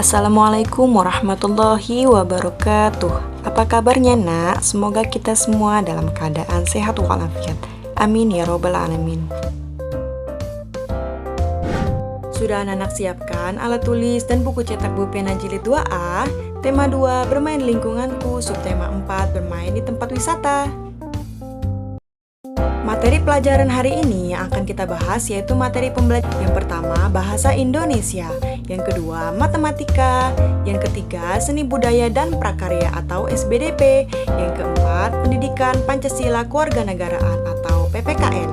Assalamualaikum warahmatullahi wabarakatuh. Apa kabarnya nak? Semoga kita semua dalam keadaan sehat walafiat. Amin ya robbal alamin. Sudah anak-anak siapkan alat tulis dan buku cetak pulpen jilid 2A? Tema 2 bermain lingkunganku, subtema 4 bermain di tempat wisata. Materi pelajaran hari ini yang akan kita bahas yaitu materi pembelajaran. Yang pertama, bahasa Indonesia. Yang kedua, matematika. Yang ketiga, seni budaya dan prakarya atau SBDP. Yang keempat, pendidikan Pancasila Kewarganegaraan atau PPKN.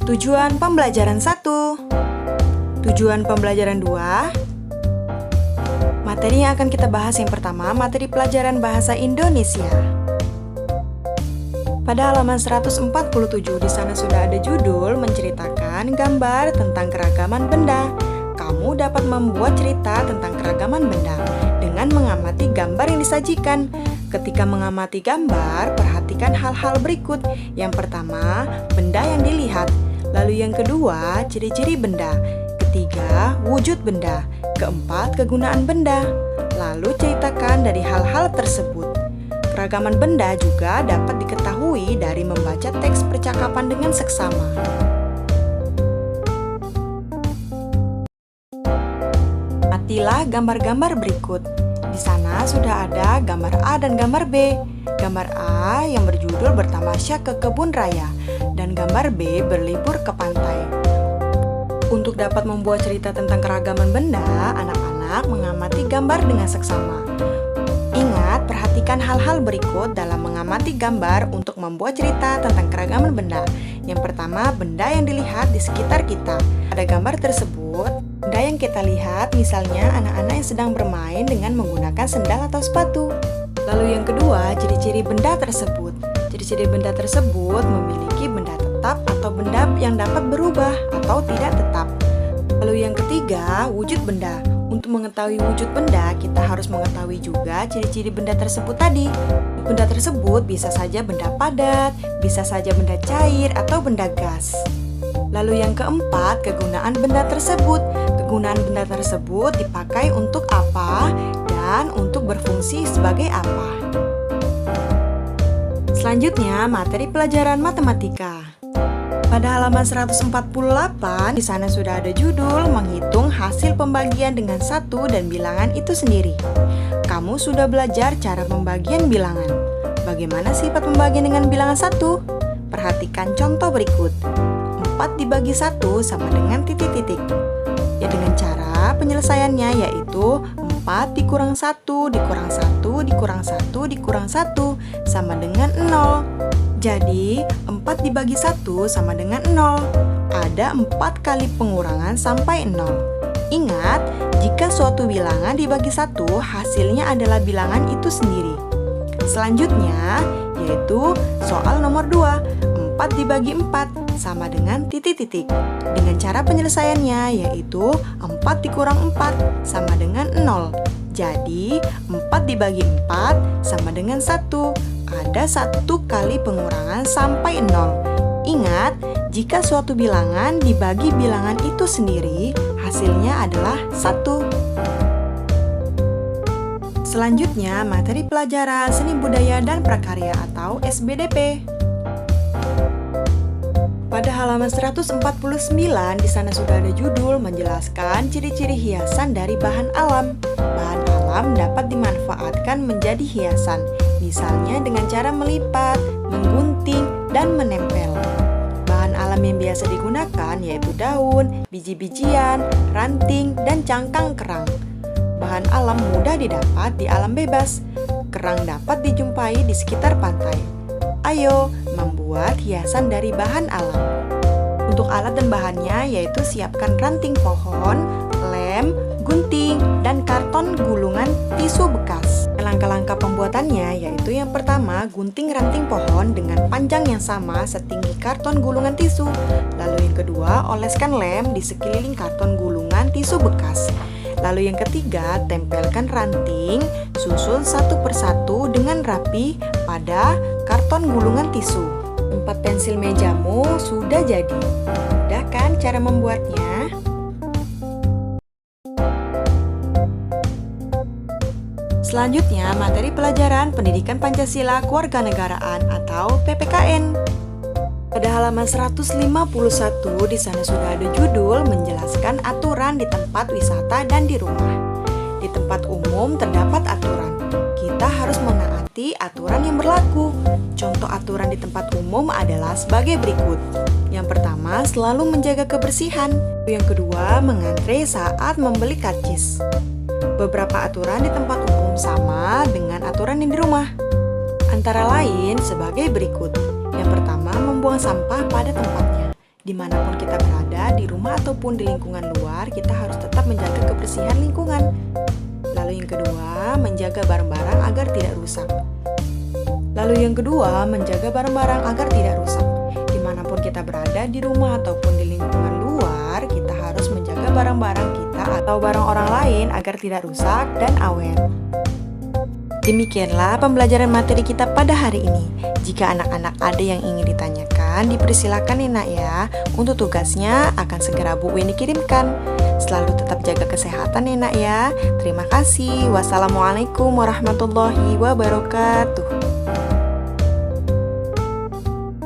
Tujuan pembelajaran 1. Tujuan pembelajaran 2. Materi yang akan kita bahas yang pertama, materi pelajaran bahasa Indonesia. Pada halaman 147 di sana sudah ada judul menceritakan gambar tentang keragaman benda. Kamu dapat membuat cerita tentang keragaman benda dengan mengamati gambar yang disajikan. Ketika mengamati gambar, perhatikan hal-hal berikut. Yang pertama, benda yang dilihat. Lalu yang kedua, ciri-ciri benda. Ketiga, wujud benda. Keempat, kegunaan benda. Lalu ceritakan dari hal-hal tersebut. Keragaman benda juga dapat diketahui dari membaca teks percakapan dengan seksama. Amatilah gambar-gambar berikut. Di sana sudah ada gambar A dan gambar B. Gambar A yang berjudul bertamasya ke kebun raya dan gambar B berlibur ke pantai. Untuk dapat membuat cerita tentang keragaman benda, anak-anak mengamati gambar dengan seksama. Ingat, perhatikan hal-hal berikut dalam mengamati gambar untuk membuat cerita tentang keragaman benda. Yang pertama, benda yang dilihat di sekitar kita. Pada gambar tersebut, benda yang kita lihat misalnya anak-anak yang sedang bermain dengan menggunakan sendal atau sepatu. Lalu yang kedua, ciri-ciri benda tersebut. Ciri-ciri benda tersebut memiliki benda tetap atau benda yang dapat berubah atau tidak tetap. Lalu yang ketiga, wujud benda. Untuk mengetahui wujud benda, kita harus mengetahui juga ciri-ciri benda tersebut tadi. Benda tersebut bisa saja benda padat, bisa saja benda cair, atau benda gas. Lalu yang keempat, kegunaan benda tersebut. Kegunaan benda tersebut dipakai untuk apa dan untuk berfungsi sebagai apa. Selanjutnya, materi pelajaran matematika. Pada halaman 148, di sana sudah ada judul menghitung hasil pembagian dengan satu dan bilangan itu sendiri. Kamu sudah belajar cara pembagian bilangan. Bagaimana sifat pembagian dengan bilangan 1? Perhatikan contoh berikut. 4 dibagi 1 sama dengan titik-titik. Ya, dengan cara penyelesaiannya yaitu 4 dikurang 1 dikurang 1 dikurang 1 dikurang 1 sama dengan 0. Jadi 4 dibagi 1 sama dengan 0. Ada 4 kali pengurangan sampai 0. Ingat, jika suatu bilangan dibagi 1, hasilnya adalah bilangan itu sendiri. Selanjutnya, yaitu soal nomor 2. 4 dibagi 4 sama dengan titik-titik. Dengan cara penyelesaiannya yaitu 4 dikurang 4 sama dengan 0. Jadi 4 dibagi 4 sama dengan 1. Ada 1 kali pengurangan sampai 0. Ingat, jika suatu bilangan dibagi bilangan itu sendiri, hasilnya adalah 1. Selanjutnya, materi pelajaran seni budaya dan prakarya atau SBDP. Pada halaman 149, di sana sudah ada judul menjelaskan ciri-ciri hiasan dari bahan alam. Bahan alam dapat dimanfaatkan menjadi hiasan, misalnya dengan cara melipat, menggunting, dan menempel. Bahan alam yang biasa digunakan yaitu daun, biji-bijian, ranting, dan cangkang kerang. Bahan alam mudah didapat di alam bebas. Kerang dapat dijumpai di sekitar pantai. Ayo, membuat hiasan dari bahan alam. Untuk alat dan bahannya yaitu siapkan ranting pohon, lem, gunting, dan karton gulungan tisu bekas. Langkah-langkah pembuatannya yaitu yang pertama, gunting ranting pohon dengan panjang yang sama setinggi karton gulungan tisu. Lalu yang kedua, oleskan lem di sekeliling karton gulungan tisu bekas. Lalu yang ketiga, tempelkan ranting, susun satu persatu dengan rapi pada karton gulungan tisu. Tempat pensil mejamu sudah jadi. Mudah kan cara membuatnya? Selanjutnya, materi pelajaran Pendidikan Pancasila Kewarganegaraan atau PPKN. Pada halaman 151 di sana sudah ada judul menjelaskan aturan di tempat wisata dan di rumah. Di tempat umum terdapat aturan. Kita harus menaati aturan yang berlaku. Contoh aturan di tempat umum adalah sebagai berikut. Yang pertama, selalu menjaga kebersihan. Yang kedua, mengantre saat membeli karcis. Beberapa aturan di tempat umum sama dengan aturan yang di rumah. Antara lain sebagai berikut. Yang pertama, membuang sampah pada tempatnya. Dimanapun kita berada, di rumah ataupun di lingkungan luar, kita harus tetap menjaga kebersihan lingkungan. Lalu yang kedua, menjaga barang-barang agar tidak rusak. Dimanapun kita berada, di rumah ataupun di lingkungan luar, kita harus menjaga barang-barang kita atau barang orang lain agar tidak rusak dan awet. Demikianlah pembelajaran materi kita pada hari ini. Jika anak-anak ada yang ingin ditanyakan, dipersilakan ya nak ya. Untuk tugasnya akan segera Bu Weni kirimkan. Selalu tetap jaga kesehatan ya nak ya. Terima kasih. Wassalamualaikum warahmatullahi wabarakatuh.